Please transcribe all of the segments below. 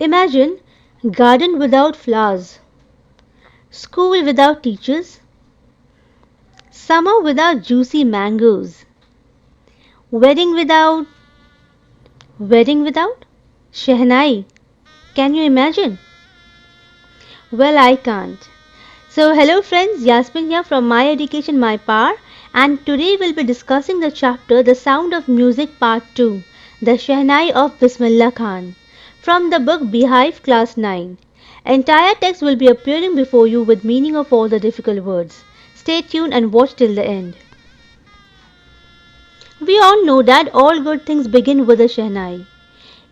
Imagine garden without flowers, school without teachers, summer without juicy mangoes, wedding without Shehnai. Can you imagine? Well, I can't. So, hello friends, Yasmin here from My Education My Power, and today we'll be discussing the chapter The Sound of Music Part 2, The Shehnai of Bismillah Khan, from the book Beehive Class 9. Entire text will be appearing before you with meaning of all the difficult words. Stay tuned and watch till the end. We all know that all good things begin with a Shehnai.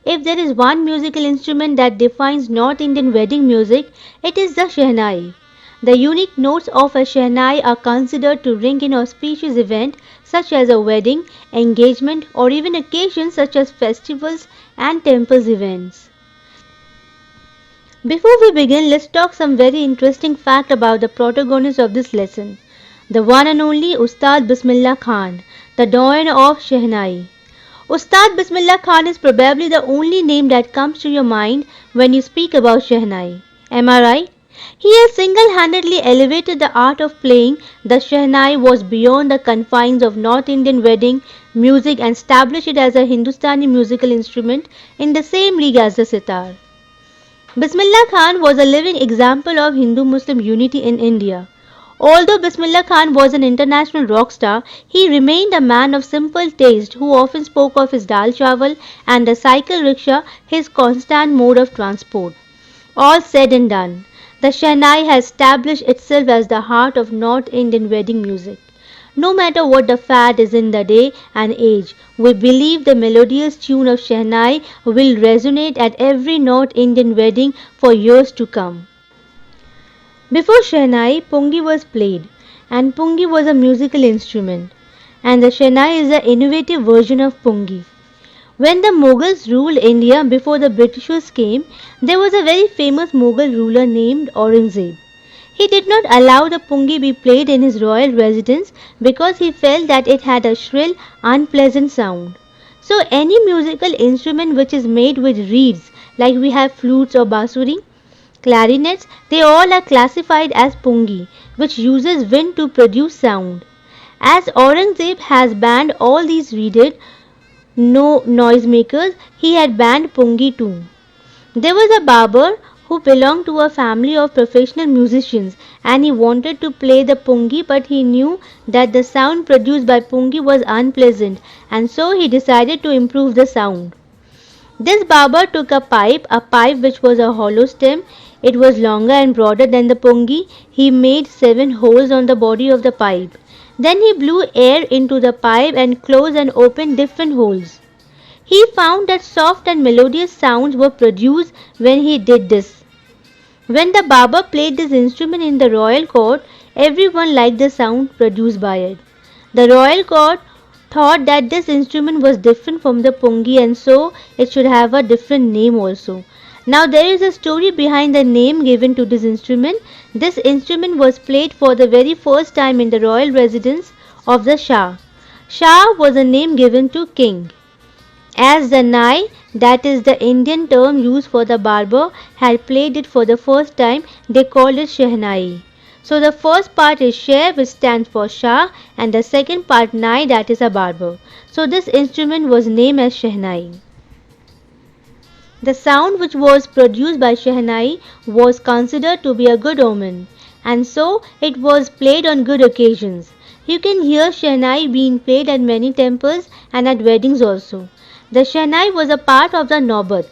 If there is one musical instrument that defines North Indian wedding music, it is the Shehnai. The unique notes of a Shehnai are considered to ring in auspicious events such as a wedding, engagement, or even occasions such as festivals and temples events. Before we begin, let's talk some very interesting fact about the protagonist of this lesson, the one and only Ustad Bismillah Khan, the doyen of Shehnai. Ustad Bismillah Khan is probably the only name that comes to your mind when you speak about Shehnai. Am I right? He has single-handedly elevated the art of playing the Shehnai was beyond the confines of North Indian wedding music and established it as a Hindustani musical instrument in the same league as the sitar. Bismillah Khan was a living example of Hindu-Muslim unity in India. Although Bismillah Khan was an international rock star, he remained a man of simple taste who often spoke of his dal chawal and the cycle rickshaw, his constant mode of transport. All said and done, the Shehnai has established itself as the heart of North Indian wedding music. No matter what the fad is in the day and age, we believe the melodious tune of Shehnai will resonate at every North Indian wedding for years to come. Before Shehnai, Pungi was played, and Pungi was a musical instrument, and the Shehnai is the innovative version of Pungi. When the Mughals ruled India before the Britishers came, there was a very famous Mughal ruler named Aurangzeb. He did not allow the Pungi be played in his royal residence because he felt that it had a shrill, unpleasant sound. So any musical instrument which is made with reeds, like we have flutes or basuri, clarinets, they all are classified as pungi, which uses wind to produce sound. As Aurangzeb has banned all these reeded no noisemakers, he had banned pungi too. There was a barber who belonged to a family of professional musicians and he wanted to play the pungi, but he knew that the sound produced by pungi was unpleasant, and so he decided to improve the sound. This barber took a pipe which was a hollow stem. It was longer and broader than the pungi. He made 7 holes on the body of the pipe. Then he blew air into the pipe and closed and opened different holes. He found that soft and melodious sounds were produced when he did this. When the barber played this instrument in the royal court, everyone liked the sound produced by it. The royal court thought that this instrument was different from the pungi and so it should have a different name also. Now there is a story behind the name given to this instrument. This instrument was played for the very first time in the royal residence of the Shah. Shah was a name given to king. As the Nai, that is the Indian term used for the barber, had played it for the first time, they called it Shehnai. So the first part is Sheh, which stands for Shah, and the second part Nai, that is a barber. So this instrument was named as Shehnai. The sound which was produced by Shehnai was considered to be a good omen, and so it was played on good occasions. You can hear Shehnai being played at many temples and at weddings also. The Shehnai was a part of the Naubat.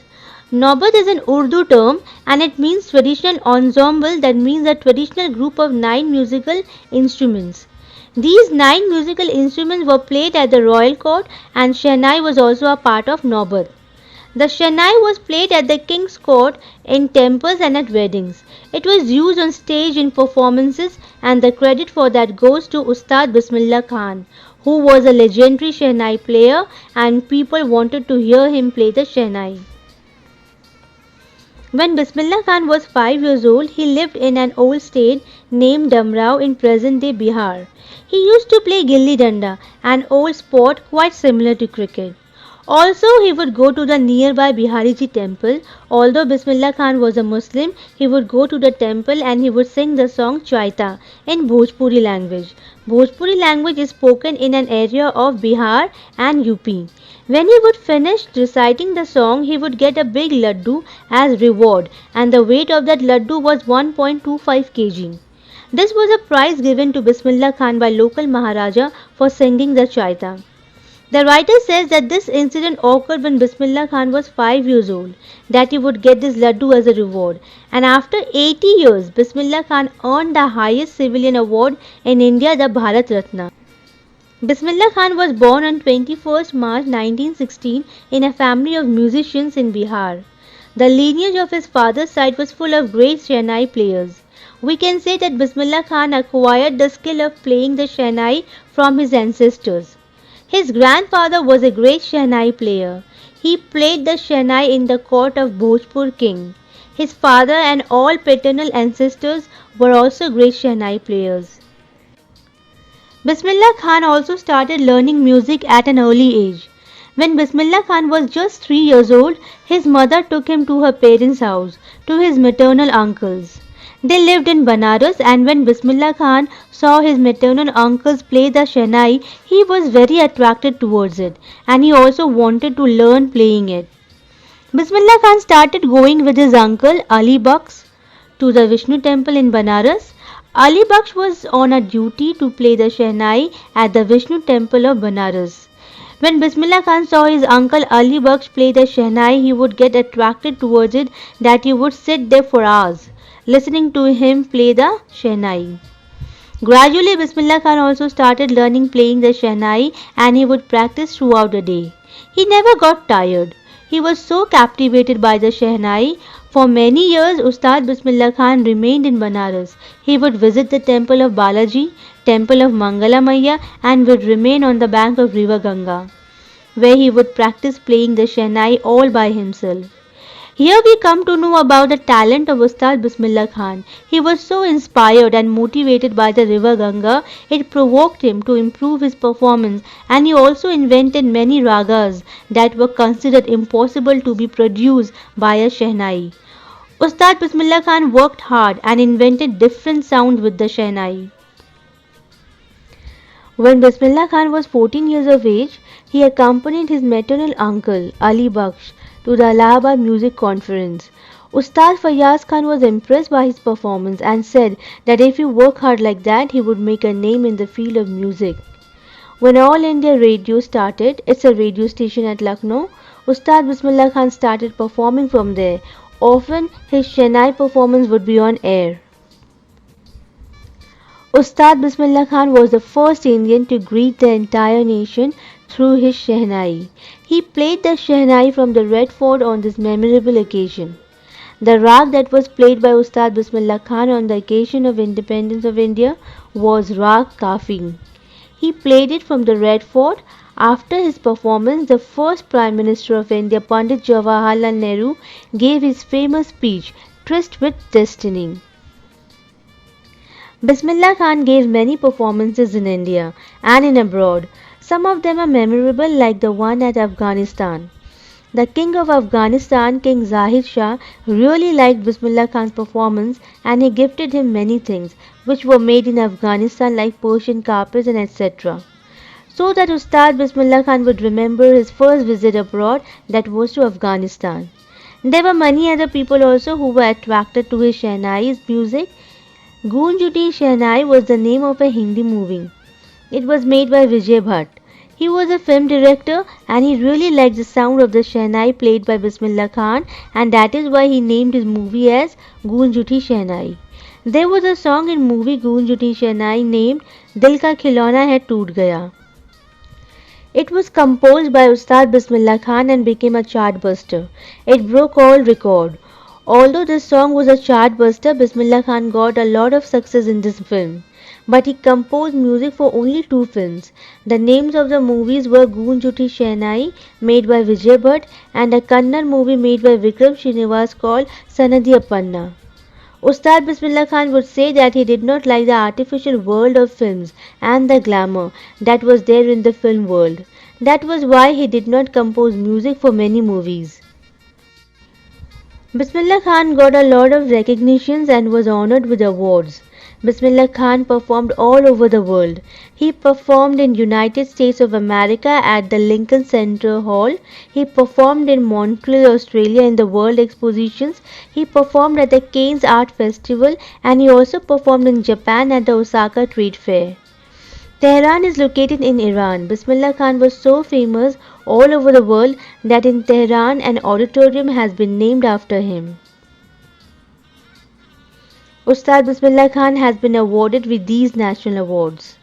Naubat is an Urdu term and it means traditional ensemble, that means a traditional group of 9 musical instruments. These 9 musical instruments were played at the royal court and Shehnai was also a part of Naubat. The Shehnai was played at the king's court, in temples and at weddings. It was used on stage in performances and the credit for that goes to Ustad Bismillah Khan, who was a legendary Shehnai player and people wanted to hear him play the Shehnai. When Bismillah Khan was 5 years old, he lived in an old state named Damrao in present-day Bihar. He used to play gilli danda, an old sport quite similar to cricket. Also, he would go to the nearby Bihariji temple. Although Bismillah Khan was a Muslim, he would go to the temple and he would sing the song Chaita in Bhojpuri language. Bhojpuri language is spoken in an area of Bihar and UP. When he would finish reciting the song, he would get a big laddu as reward, and the weight of that laddu was 1.25 kg. This was a prize given to Bismillah Khan by local Maharaja for singing the Chaita. The writer says that this incident occurred when Bismillah Khan was 5 years old, that he would get this laddu as a reward. And after 80 years, Bismillah Khan earned the highest civilian award in India, the Bharat Ratna. Bismillah Khan was born on 21st March 1916 in a family of musicians in Bihar. The lineage of his father's side was full of great Shehnai players. We can say that Bismillah Khan acquired the skill of playing the Shehnai from his ancestors. His grandfather was a great Shehnai player. He played the Shehnai in the court of Bhojpur king. His father and all paternal ancestors were also great Shehnai players. Bismillah Khan also started learning music at an early age. When Bismillah Khan was just 3 years old, his mother took him to her parents' house, to his maternal uncles. They lived in Banaras, and when Bismillah Khan saw his maternal uncles play the Shehnai, he was very attracted towards it, and he also wanted to learn playing it. Bismillah Khan started going with his uncle Ali Baksh to the Vishnu temple in Banaras. Ali Baksh was on a duty to play the Shehnai at the Vishnu temple of Banaras. When Bismillah Khan saw his uncle Ali Baksh play the Shehnai, he would get attracted towards it that he would sit there for hours, listening to him play the Shehnai. Gradually, Bismillah Khan also started learning playing the Shehnai and he would practice throughout the day. He never got tired. He was so captivated by the Shehnai. For many years, Ustad Bismillah Khan remained in Banaras. He would visit the temple of Balaji, temple of Mangala Maiya, and would remain on the bank of river Ganga, where he would practice playing the Shehnai all by himself. Here we come to know about the talent of Ustad Bismillah Khan. He was so inspired and motivated by the river Ganga, it provoked him to improve his performance, and he also invented many ragas that were considered impossible to be produced by a Shehnai. Ustad Bismillah Khan worked hard and invented different sounds with the Shehnai. When Bismillah Khan was 14 years of age, he accompanied his maternal uncle Ali Baksh to the Allahabad Music Conference. Ustad Fayyaz Khan was impressed by his performance and said that if he worked hard like that, he would make a name in the field of music. When All India Radio started, it's a radio station at Lucknow, Ustad Bismillah Khan started performing from there. Often, his Shehnai performance would be on air. Ustad Bismillah Khan was the first Indian to greet the entire nation through his Shehnai. He played the Shehnai from the Red Fort on this memorable occasion. The rag that was played by Ustad Bismillah Khan on the occasion of independence of India was Rag Kafi. He played it from the Red Fort. After his performance, the first Prime Minister of India, Pandit Jawaharlal Nehru, gave his famous speech, Tryst with Destiny. Bismillah Khan gave many performances in India and in abroad. Some of them are memorable, like the one at Afghanistan. The king of Afghanistan, King Zahir Shah, really liked Bismillah Khan's performance and he gifted him many things which were made in Afghanistan, like Persian carpets and etc. So that Ustad Bismillah Khan would remember his first visit abroad, that was to Afghanistan. There were many other people also who were attracted to his Shehnai's music. Goon Juti Shehnai was the name of a Hindi movie. It was made by Vijay Bhatt. He was a film director and he really liked the sound of the Shehnai played by Bismillah Khan, and that is why he named his movie as Goon Juti Shehnai. There was a song in movie Goon Juti Shehnai named Dil Ka Khilona Hai Toot Gaya. It was composed by Ustad Bismillah Khan and became a chartbuster. It broke all records. Although this song was a chartbuster, Bismillah Khan got a lot of success in this film. But he composed music for only 2 films. The names of the movies were Goon Juti Shehnai, made by Vijay Bhatt, and a Kannada movie made by Vikram Srinivas called Sanadhi Appanna. Ustad Bismillah Khan would say that he did not like the artificial world of films and the glamour that was there in the film world. That was why he did not compose music for many movies. Bismillah Khan got a lot of recognitions and was honored with awards. Bismillah Khan performed all over the world. He performed in United States of America at the Lincoln Center Hall. He performed in Montreal, Australia in the World Expositions. He performed at the Cannes Art Festival and he also performed in Japan at the Osaka Trade Fair. Tehran is located in Iran. Bismillah Khan was so famous all over the world that in Tehran an auditorium has been named after him. Ustad Bismillah Khan has been awarded with these national awards.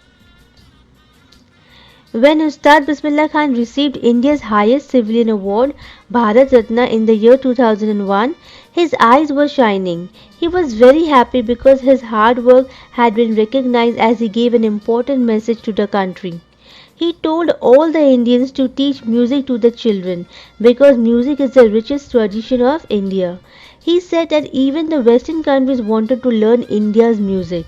When Ustad Bismillah Khan received India's highest civilian award, Bharat Ratna, in the year 2001, his eyes were shining. He was very happy because his hard work had been recognized as he gave an important message to the country. He told all the Indians to teach music to the children because music is the richest tradition of India. He said that even the Western countries wanted to learn India's music.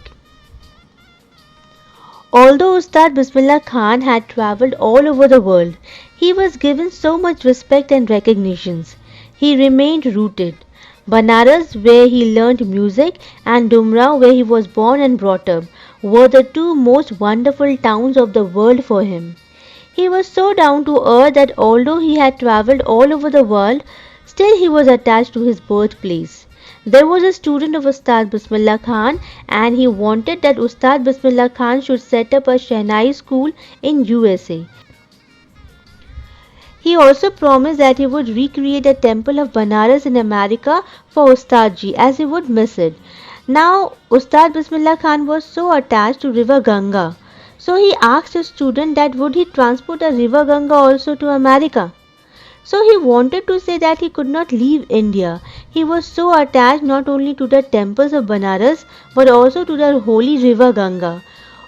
Although Ustad Bismillah Khan had travelled all over the world, he was given so much respect and recognitions. He remained rooted. Banaras, where he learnt music, and Dumrao, where he was born and brought up, were the two most wonderful towns of the world for him. He was so down to earth that although he had travelled all over the world, still he was attached to his birthplace. There was a student of Ustad Bismillah Khan and he wanted that Ustad Bismillah Khan should set up a Shehnai school in USA. He also promised that he would recreate a temple of Banaras in America for Ustad ji as he would miss it. Now Ustad Bismillah Khan was so attached to river Ganga. So he asked his student that would he transport a river Ganga also to America. So he wanted to say that he could not leave India. He was so attached not only to the temples of Banaras but also to the holy river Ganga.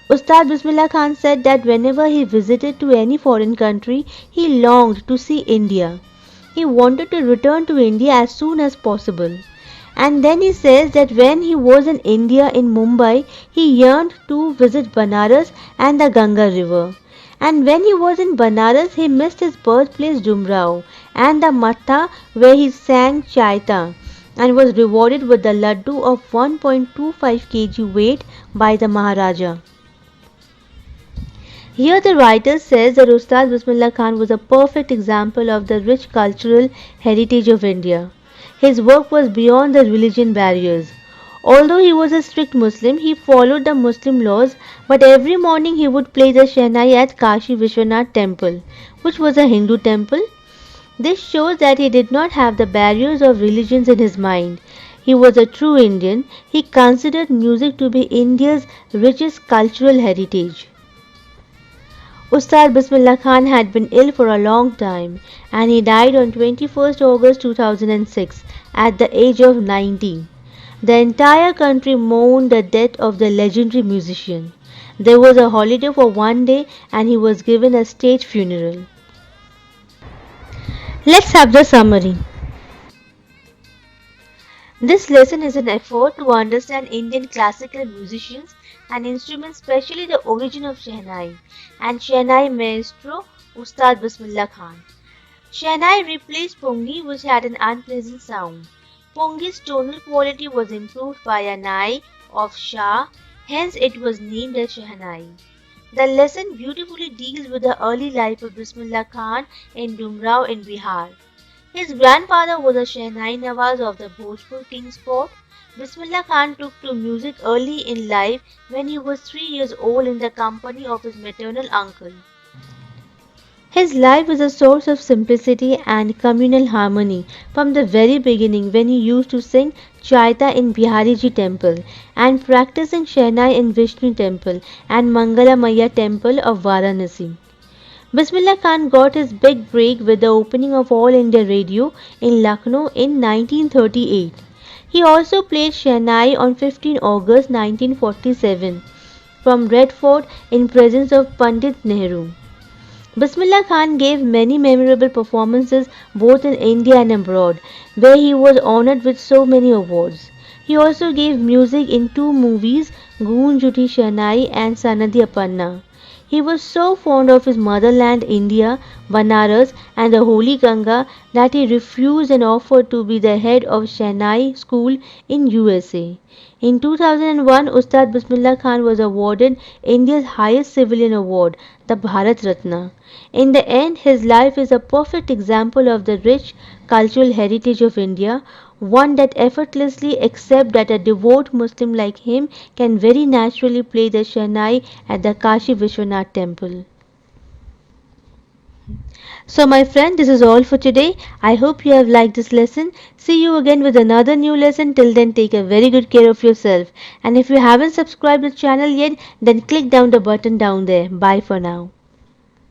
Ustad Bismillah Khan said that whenever he visited to any foreign country, he longed to see India. He wanted to return to India as soon as possible. And then he says that when he was in India in Mumbai, he yearned to visit Banaras and the Ganga river. And when he was in Banaras, he missed his birthplace Dumrao and the Matha where he sang Chaita and was rewarded with the laddu of 1.25 kg weight by the Maharaja. Here the writer says that Ustad Bismillah Khan was a perfect example of the rich cultural heritage of India. His work was beyond the religion barriers. Although he was a strict Muslim, he followed the Muslim laws, but every morning he would play the Shehnai at Kashi Vishwanath temple, which was a Hindu temple. This shows that he did not have the barriers of religions in his mind. He was a true Indian. He considered music to be India's richest cultural heritage. Ustad Bismillah Khan had been ill for a long time and he died on 21st August 2006 at the age of 90. The entire country mourned the death of the legendary musician. There was a holiday for one day and he was given a state funeral. Let's have the summary. This lesson is an effort to understand Indian classical musicians and instruments, especially the origin of Shehnai and Shehnai maestro Ustad Bismillah Khan. Shehnai replaced Pungi, which had an unpleasant sound. Pungi's tonal quality was improved by a Nai of Shah, hence it was named as Shehnai. The lesson beautifully deals with the early life of Bismillah Khan in Dumrao in Bihar. His grandfather was a Shehnai Nawaz of the Bhojpur King's Court. Bismillah Khan took to music early in life when he was 3 years old in the company of his maternal uncle. His life is a source of simplicity and communal harmony from the very beginning when he used to sing Chaita in Bihariji temple and practicing Shehnai in Vishnu temple and Mangala Maya temple of Varanasi. Bismillah Khan got his big break with the opening of All India Radio in Lucknow in 1938. He also played Shehnai on 15 August 1947 from Red Fort in presence of Pandit Nehru. Bismillah Khan gave many memorable performances both in India and abroad, where he was honored with so many awards. He also gave music in 2 movies, Goon Juthi Shehnai and Sanadi Apanna. He was so fond of his motherland India, Banaras and the holy Ganga that he refused an offer to be the head of Shehnai school in USA. In 2001, Ustad Bismillah Khan was awarded India's highest civilian award, the Bharat Ratna. In the end, his life is a perfect example of the rich cultural heritage of India, one that effortlessly accepts that a devout Muslim like him can very naturally play the Shehnai at the Kashi Vishwanath temple. So, my friend, this is all for today. I hope you have liked this lesson. See you again with another new lesson. Till then, take a very good care of yourself. And if you haven't subscribed to the channel yet, then click down the button down there. Bye for now.